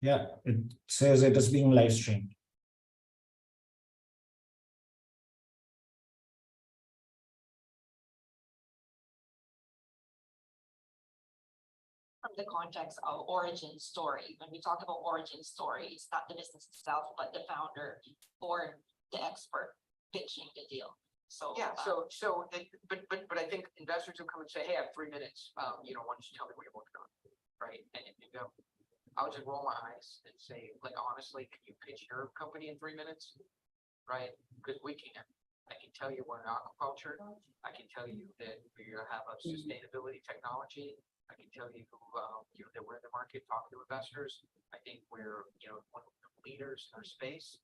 Yeah, it says it is being live streamed. From the context of origin story, when we talk about origin story, it's not the business itself, but the founder or the expert pitching the deal. So Yeah, but I think investors will come and say, hey, I have 3 minutes, why don't you tell me what you're working on, right? And I'll just roll my eyes and say, like, honestly, can you pitch your company in 3 minutes, right? Because we can. I can tell you we're in aquaculture. I can tell you that we have a sustainability technology. I can tell you, that we're in the market talking to investors. I think we're, one of the leaders in our space.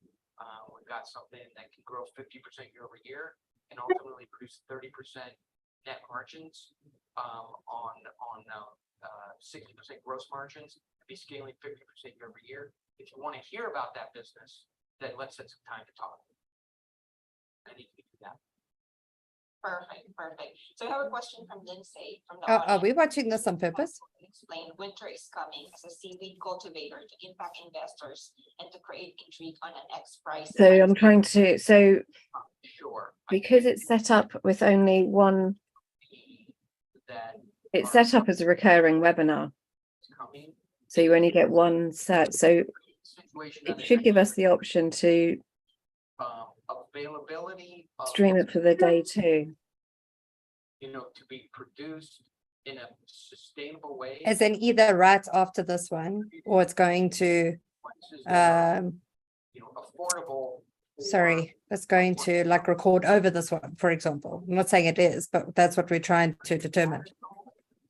We've got something that can grow 50% year over year and ultimately produce 30% net margins on 60% gross margins, and be scaling 50% year over year. If you want to hear about that business, then let's set some time to talk. I think we can do that. Perfect. So I have a question from Lindsay from the Are we audience. watching this on purpose? Explain winter is coming as a seaweed cultivator to impact investors and to create intrigue on an X price. So I'm trying to, Sure. because it's set up with only one, That it's set up as a recurring webinar. is coming. So you only get one set. So Situation it should give us the option to availability of, stream it for the day too. to be produced in a sustainable way. As in either right after this one, or it's going to, prices that are, affordable. it's going to like record over this one, for example. I'm not saying it is, but that's what we're trying to determine.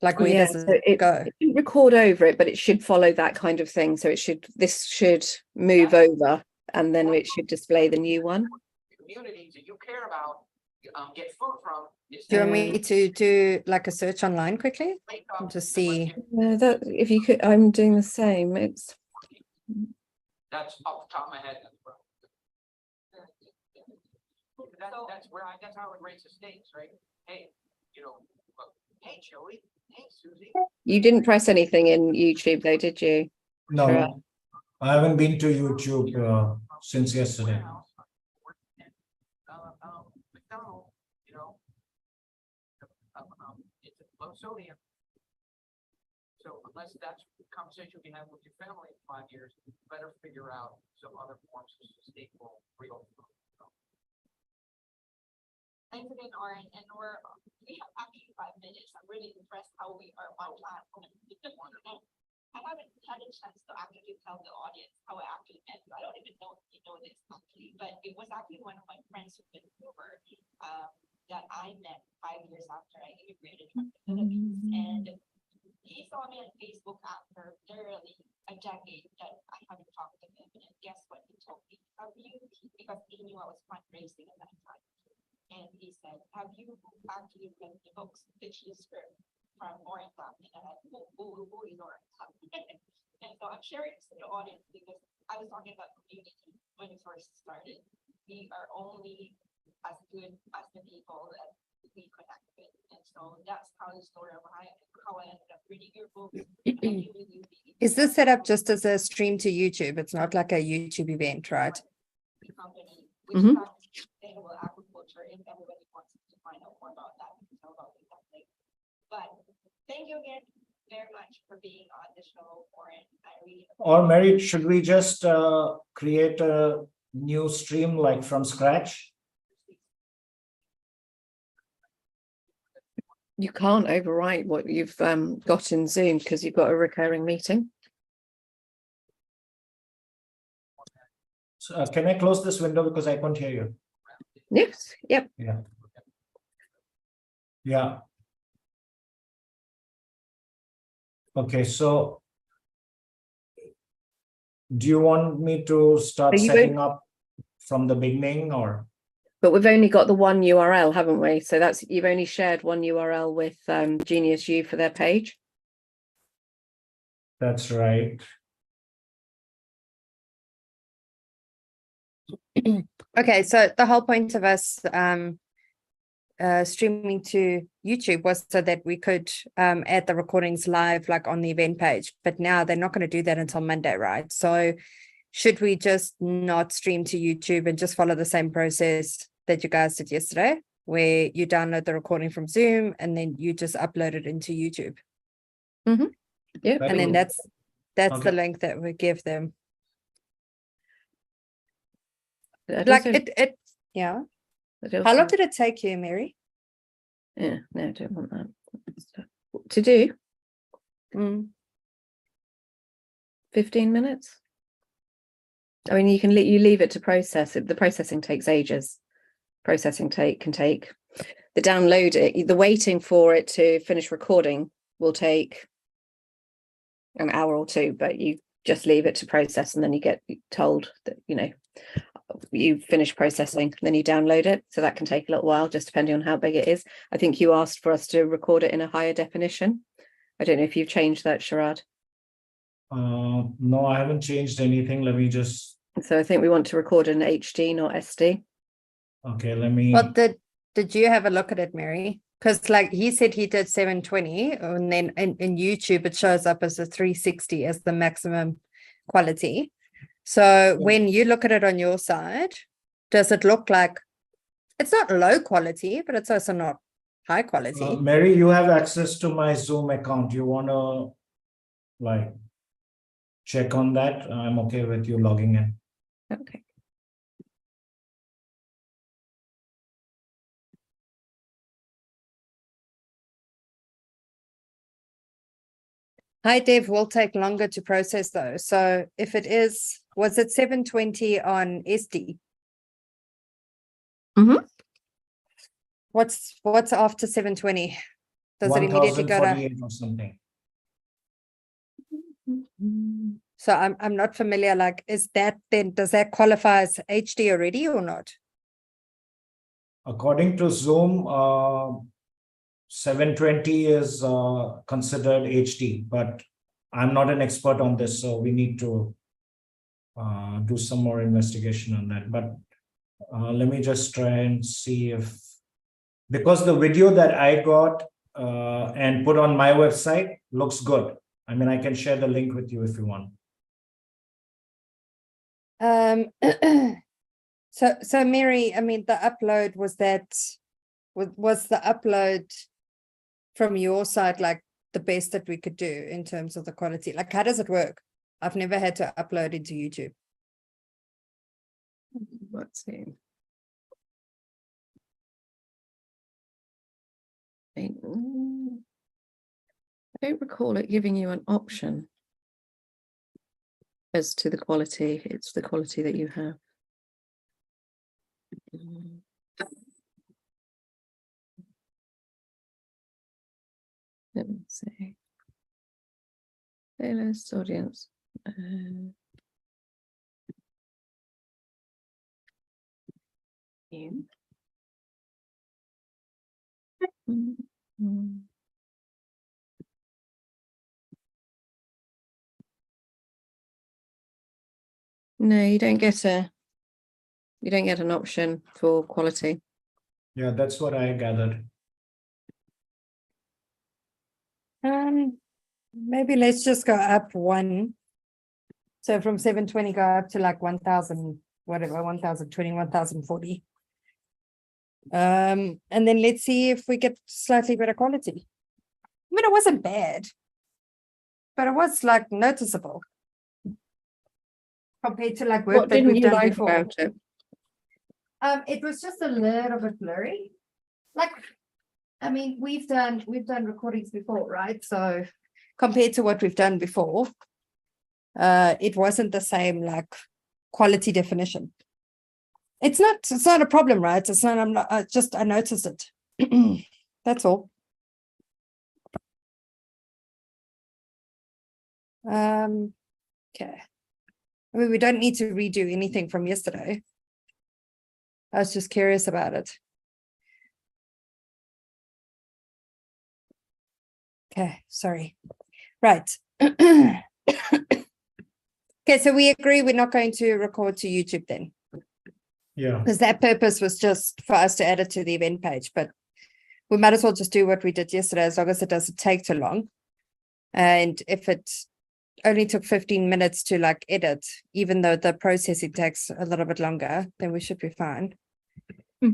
Like where does it go? It shouldn't record over it, but it should follow that kind of thing. So this should move over, and then it should display the new one. Communities that you care about, get food from. Do you want me to do like a search online quickly? To see. That if you could, I'm doing the same. It's That's off the top of my head. That's how it rates the stakes, right? Hey, hey, Joey. Hey, Susie. You didn't press anything in YouTube though, did you? No, Sure. I haven't been to YouTube since yesterday. McDonald's, it's low sodium. So unless that's the conversation we have with your family in 5 years, you better figure out some other forms of sustainable real food. Thanks again, Oren, and we have actually 5 minutes. I'm really impressed how we are on time. I haven't had a chance to actually tell the audience how I actually met you. I don't even know if you know this actually, but it was actually one of my friends from Vancouver that I met 5 years after I immigrated from the Philippines, and he saw me on Facebook after literally a decade that I haven't talked to him, and guess what he told me? Because he knew I was fundraising at that time. And he said, have you actually read the books, pitch the script from Oren Club? And I'm like, who is Oren Club? And so I'm sharing this to the audience because I was talking about community when it first started. We are only as good as the people that we connect with. And so that's how the story of how I ended up reading your books. Is this set up just as a stream to YouTube? It's not like a YouTube event, right? Company, which is sustainable agriculture, if everybody wants to find out more about that, we can tell about it that later. But thank you again very much for being on the show, Oren. Or Mary, should we just create a new stream like from scratch? You can't overwrite what you've got in Zoom because you've got a recurring meeting. So, can I close this window because I can't hear you? Yes. Yep. Yeah. Okay, so do you want me to start setting up from the beginning or? But we've only got the one URL, haven't we? So you've only shared one URL with Genius U for their page. That's right. Okay, so the whole point of us streaming to YouTube was so that we could add the recordings live, like on the event page. But now they're not going to do that until Monday, right? So should we just not stream to YouTube and just follow the same process that you guys did yesterday, where you download the recording from Zoom and then you just upload it into YouTube? Very And then good. that's Okay. the link that we give them. I'd Like also- it yeah. I'd How also- long did it take you, Mary? Yeah, no, I don't want that. To do 15 minutes. I mean, you can you leave it to process it. The processing takes ages. Processing can take the download it. The waiting for it to finish recording will take an hour or two, but you just leave it to process, and then you get told that you finish processing, then you download it. So that can take a little while, just depending on how big it is. I think you asked for us to record it in a higher definition. I don't know if you've changed that, Sharad. No, I haven't changed anything. Let me just, So I think we want to record in HD, not SD. okay, let me, Well, did you have a look at it, Mary? Because like he said he did 720, and then in YouTube it shows up as a 360 as the maximum quality. So when you look at it on your side, does it look like it's not low quality, but it's also not high quality? Mary, you have access to my Zoom account. You want to like check on that? I'm okay with you logging in. Okay. High dev will take longer to process though. So if it is, was it 720 on SD? Mhm. What's after 720? Does it immediately go to? 1048 or something. So I'm not familiar. Like, is that then, does that qualify as HD already or not? According to Zoom, 720 is considered HD, but I'm not an expert on this, so we need to do some more investigation on that. But let me just try and see if, because the video that I got and put on my website looks good. I mean, I can share the link with you if you want. So Mary, I mean, the upload was the upload from your side like the best that we could do in terms of the quality? Like, how does it work? I've never had to upload into YouTube. Let's see. I don't recall it giving you an option as to the quality. It's the quality that you have. Let me see. Playlist audience. You. No, you don't get an option for quality. Yeah, that's what I gathered. Maybe let's just go up one. So from 720 go up to like 1000, whatever, 1020, 1040. And then let's see if we get slightly better quality. I mean, it wasn't bad, but it was like noticeable compared to like work What that didn't we've you done like before. about it? It was just a little bit blurry. Like, I mean, we've done recordings before, right? So compared to what we've done before, it wasn't the same like quality definition. It's not a problem, right? It's not, I noticed it. That's all. Okay. I mean, we don't need to redo anything from yesterday. I was just curious about it. Okay, sorry. Right. Okay, so we agree we're not going to record to YouTube then, Yeah, because that purpose was just for us to add it to the event page, but we might as well just do what we did yesterday, as long as it doesn't take too long. And if it only took 15 minutes to like edit, even though the processing takes a little bit longer, then we should be fine. Hmm.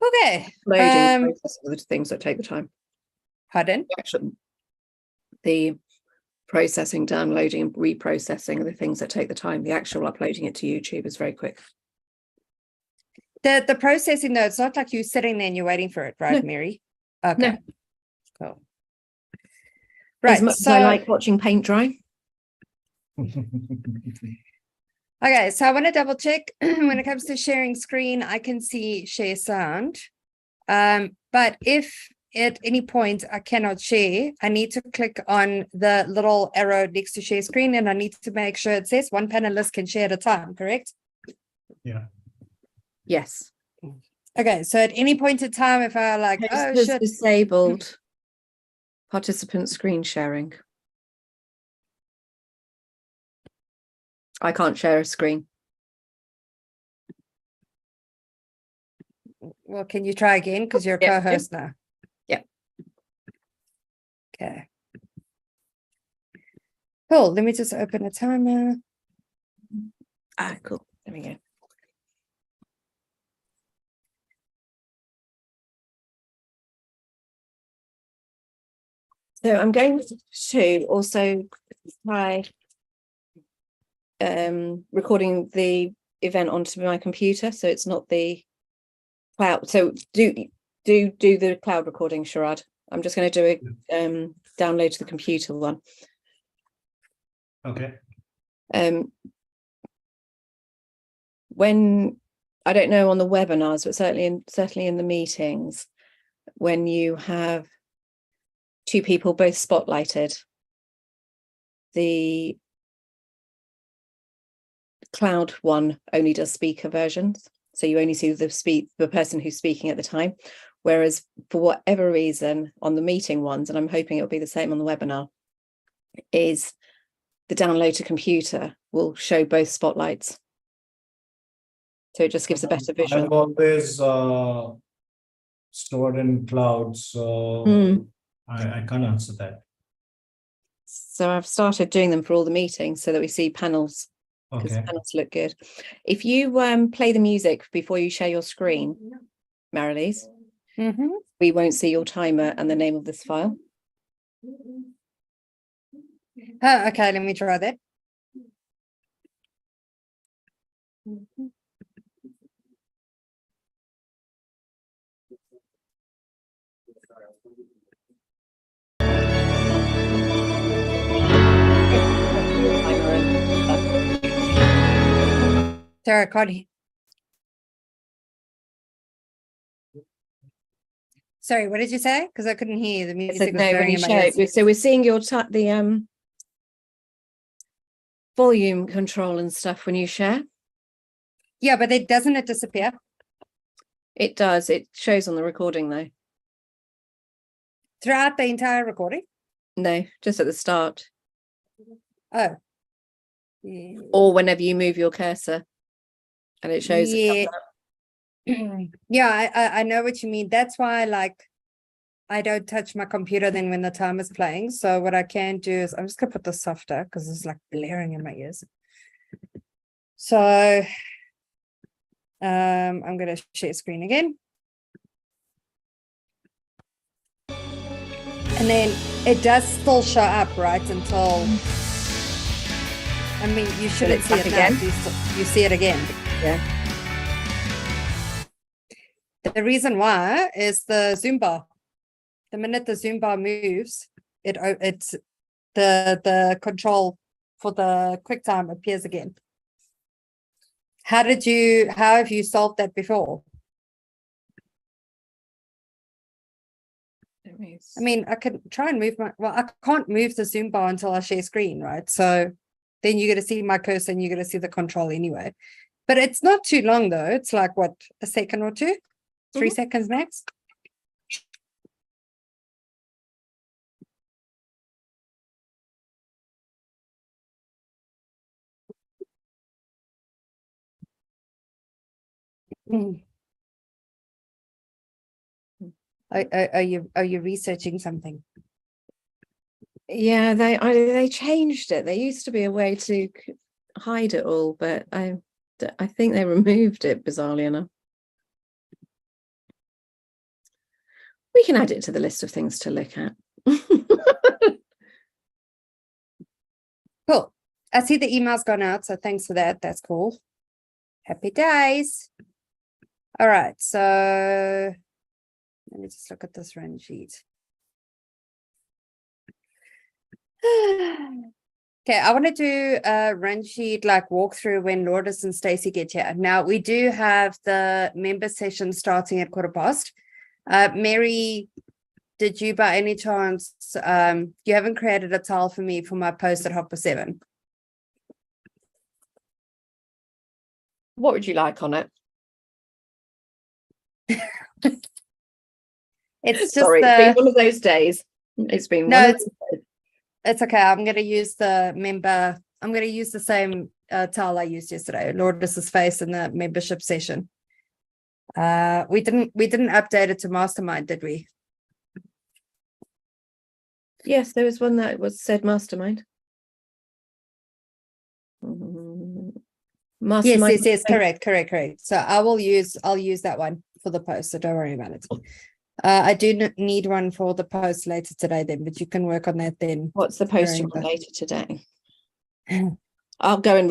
Okay. Loading processing are the things that take the time. Pardon? The processing, downloading, and reprocessing are the things that take the time. The actual uploading it to YouTube is very quick. The processing though, it's not like you sitting there and you're waiting for it, right, No. Mary? Okay. No. Cool. As Right. much So as I like watching paint dry. okay, so I want to double check when it comes to sharing screen, I can see share sound. But if at any point I cannot share, I need to click on the little arrow next to share screen, and I need to make sure it says one panelist can share at a time, correct? Yeah. Yes. Okay, so at any point in time, if I like, Host oh has shit, disabled participant screen sharing. I can't share a screen. well, can you try again? Because you're a Yep, co-host now. Yep. Okay. Cool. Let me just open a timer. Ah, cool. There we go. So I'm going to also try recording the event onto my computer, so it's not the cloud. So do the cloud recording, Sharad. I'm just going to do a download to the computer one. Okay. When I don't know on the webinars, but certainly in the meetings, when you have two people both spotlighted, the cloud one only does speaker versions, so you only see the person who's speaking at the time, whereas for whatever reason on the meeting ones, and I'm hoping it'll be the same on the webinar, is the download to computer will show both spotlights, so it just gives a better visual. I've always stored in cloud, so I can't answer that. So I've started doing them for all the meetings so that we see panels, because Okay. panels look good. If you play the music before you share your screen, Marilise, we won't see your timer and the name of this file. Oh, okay, let me try that. Sarah, can't hear. Sorry, what did you say? Because I couldn't hear you. The music was No, when blaring you in my share ears. it, so we're seeing your the volume control and stuff when you share. Yeah, but it doesn't it disappear? It does. It shows on the recording though. Throughout the entire recording? No, just at the start. Oh. Yeah. Or whenever you move your cursor and it shows. Yeah. Yeah, I know what you mean. That's why like I don't touch my computer then when the time is playing. So what I can do is I'm just gonna put this softer because it's like blaring in my ears. So I'm gonna share screen again. And then it does still show up, right? Until I mean you shouldn't see it again. now. You see it again. Yeah. The reason why is the Zoom bar. The minute the Zoom bar moves, it's the control for the QuickTime appears again. How have you solved that before? I mean, I could try and move I can't move the Zoom bar until I share screen, right? So then you're going to see my cursor and you're going to see the control anyway. But it's not too long though. It's like what, a second or two? 3 seconds max. Are you researching something? Yeah, they changed it. There used to be a way to hide it all, but I think they removed it, bizarrely enough. We can add it to the list of things to look at. Cool. I see the email's gone out, so thanks for that. That's cool. Happy days. All right, so let me just look at this run sheet. Okay, I want to do a run sheet like walkthrough when Lourdes and Stacey get here. Now we do have the member session starting at 15:15. Mary, did you by any chance you haven't created a tile for me for my post at 7:30? What would you like on it? It's just Sorry, it's been one of those days. It's been No, one of it's- those days. It's okay. I'm going to use the member. I'm going to use the same tile I used yesterday, Lourdes's face in the membership session. We didn't update it to mastermind, did we? Yes, there was one that was said mastermind. Mastermind. Yes, correct. So I'll use that one for the post, so don't worry about it. I do need one for the post later today then, but you can work on that then. What's the post you during want the- later today? I'll go and read